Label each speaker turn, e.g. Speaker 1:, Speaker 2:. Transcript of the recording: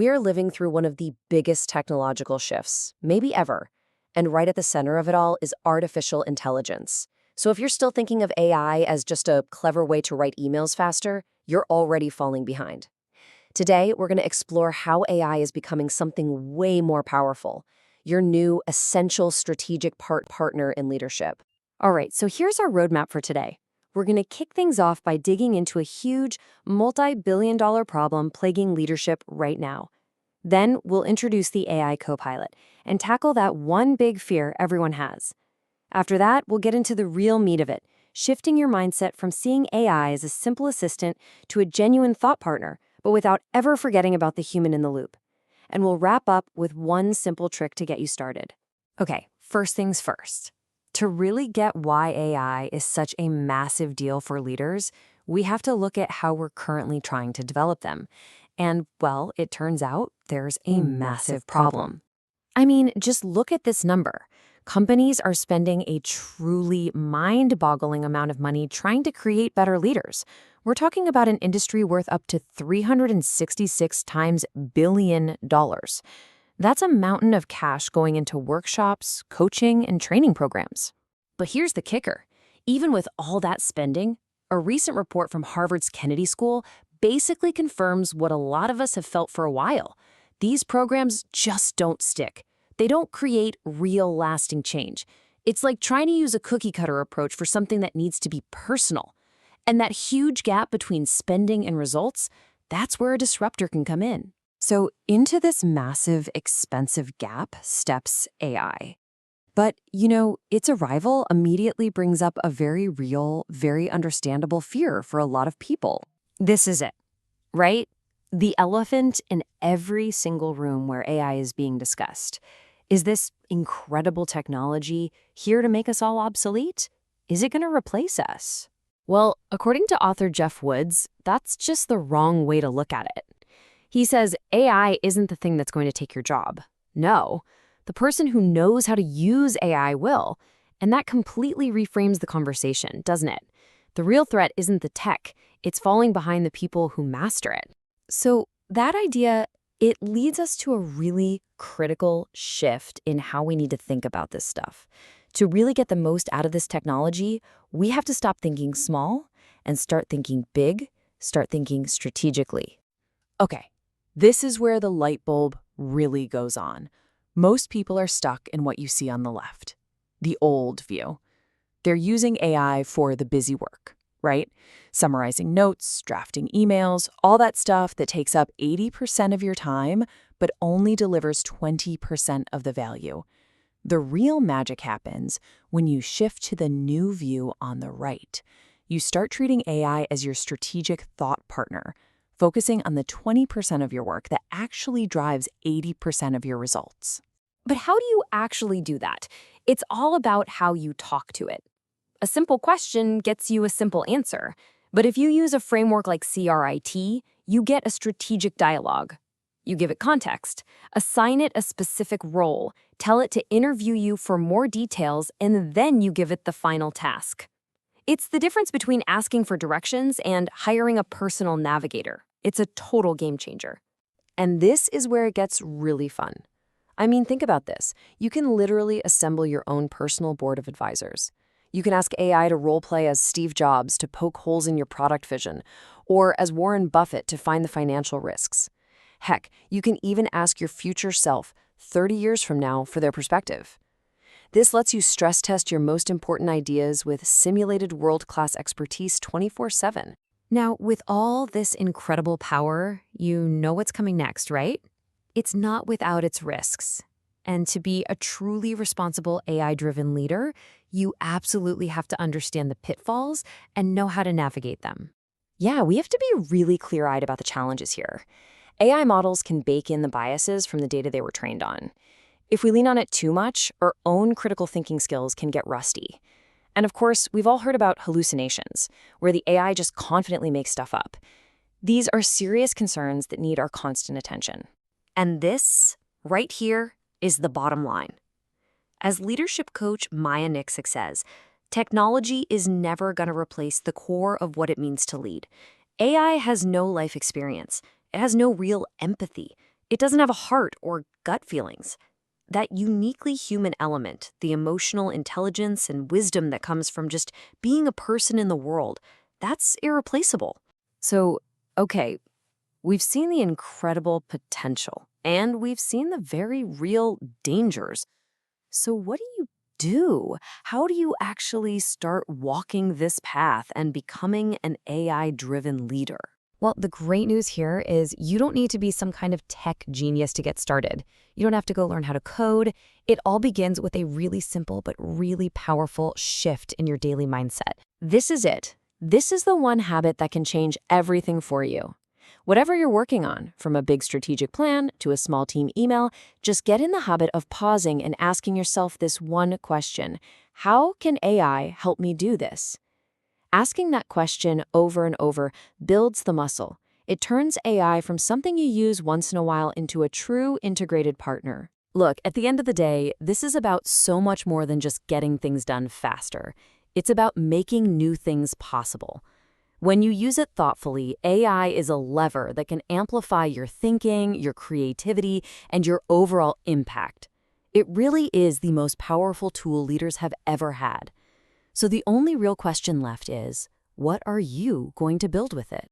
Speaker 1: We're living through one of the biggest technological shifts, maybe ever. And right at the center of it all is artificial intelligence. So if you're still thinking of AI as just a clever way to write emails faster, you're already falling behind. Today, we're going to explore how AI is becoming something way more powerful, your new essential strategic partner in leadership. All right, so here's our roadmap for today. We're going to kick things off by digging into a huge, multi-billion-dollar problem plaguing leadership right now. Then we'll introduce the AI Copilot and tackle that one big fear everyone has. After that, we'll get into the real meat of it, shifting your mindset from seeing AI as a simple assistant to a genuine thought partner, but without ever forgetting about the human in the loop. And we'll wrap up with one simple trick to get you started. Okay, first things first. To really get why AI is such a massive deal for leaders, we have to look at how we're currently trying to develop them. And, well, it turns out there's a massive problem. I mean, just look at this number. Companies are spending a truly mind-boggling amount of money trying to create better leaders. We're talking about an industry worth up to 366 times billion dollars. That's a mountain of cash going into workshops, coaching, and training programs. But here's the kicker. Even with all that spending, a recent report from Harvard's Kennedy School basically confirms what a lot of us have felt for a while. These programs just don't stick. They don't create real lasting change. It's like trying to use a cookie-cutter approach for something that needs to be personal. And that huge gap between spending and results, that's where a disruptor can come in. So into this massive, expensive gap steps AI. But, its arrival immediately brings up a very real, very understandable fear for a lot of people. This is it, right? The elephant in every single room where AI is being discussed. Is this incredible technology here to make us all obsolete? Is it going to replace us? Well, according to author Geoff Woods, that's just the wrong way to look at it. He says AI isn't the thing that's going to take your job. No, the person who knows how to use AI will. And that completely reframes the conversation, doesn't it? The real threat isn't the tech. It's falling behind the people who master it. So that idea, it leads us to a really critical shift in how we need to think about this stuff. To really get the most out of this technology, we have to stop thinking small and start thinking big, start thinking strategically. Okay, this is where the light bulb really goes on. Most people are stuck in what you see on the left, the old view. They're using AI for the busy work, right? Summarizing notes, drafting emails, all that stuff that takes up 80% of your time, but only delivers 20% of the value. The real magic happens when you shift to the new view on the right. You start treating AI as your strategic thought partner, focusing on the 20% of your work that actually drives 80% of your results. But how do you actually do that? It's all about how you talk to it. A simple question gets you a simple answer. But if you use a framework like CRIT, you get a strategic dialogue. You give it context, assign it a specific role, tell it to interview you for more details, and then you give it the final task. It's the difference between asking for directions and hiring a personal navigator. It's a total game changer. And this is where it gets really fun. I mean, think about this. You can literally assemble your own personal board of advisors. You can ask AI to role-play as Steve Jobs to poke holes in your product vision, or as Warren Buffett to find the financial risks. Heck, you can even ask your future self 30 years from now for their perspective. This lets you stress test your most important ideas with simulated world-class expertise 24/7. Now, with all this incredible power, you know what's coming next, right? It's not without its risks. And to be a truly responsible AI-driven leader, you absolutely have to understand the pitfalls and know how to navigate them. Yeah, we have to be really clear-eyed about the challenges here. AI models can bake in the biases from the data they were trained on. If we lean on it too much, our own critical thinking skills can get rusty. And of course, we've all heard about hallucinations, where the AI just confidently makes stuff up. These are serious concerns that need our constant attention. And this, right here, is the bottom line. As leadership coach Maya Nixick says, technology is never going to replace the core of what it means to lead. AI has no life experience. It has no real empathy. It doesn't have a heart or gut feelings. That uniquely human element, the emotional intelligence and wisdom that comes from just being a person in the world, that's irreplaceable. So, okay, we've seen the incredible potential, and we've seen the very real dangers. So what do you do? How do you actually start walking this path and becoming an AI-driven leader?
Speaker 2: Well, the great news here is you don't need to be some kind of tech genius to get started. You don't have to go learn how to code. It all begins with a really simple but really powerful shift in your daily mindset.
Speaker 1: This is it. This is the one habit that can change everything for you. Whatever you're working on, from a big strategic plan to a small team email, just get in the habit of pausing and asking yourself this one question: how can AI help me do this? Asking that question over and over builds the muscle. It turns AI from something you use once in a while into a true integrated partner. Look, at the end of the day, this is about so much more than just getting things done faster. It's about making new things possible. When you use it thoughtfully, AI is a lever that can amplify your thinking, your creativity, and your overall impact. It really is the most powerful tool leaders have ever had. So the only real question left is, what are you going to build with it?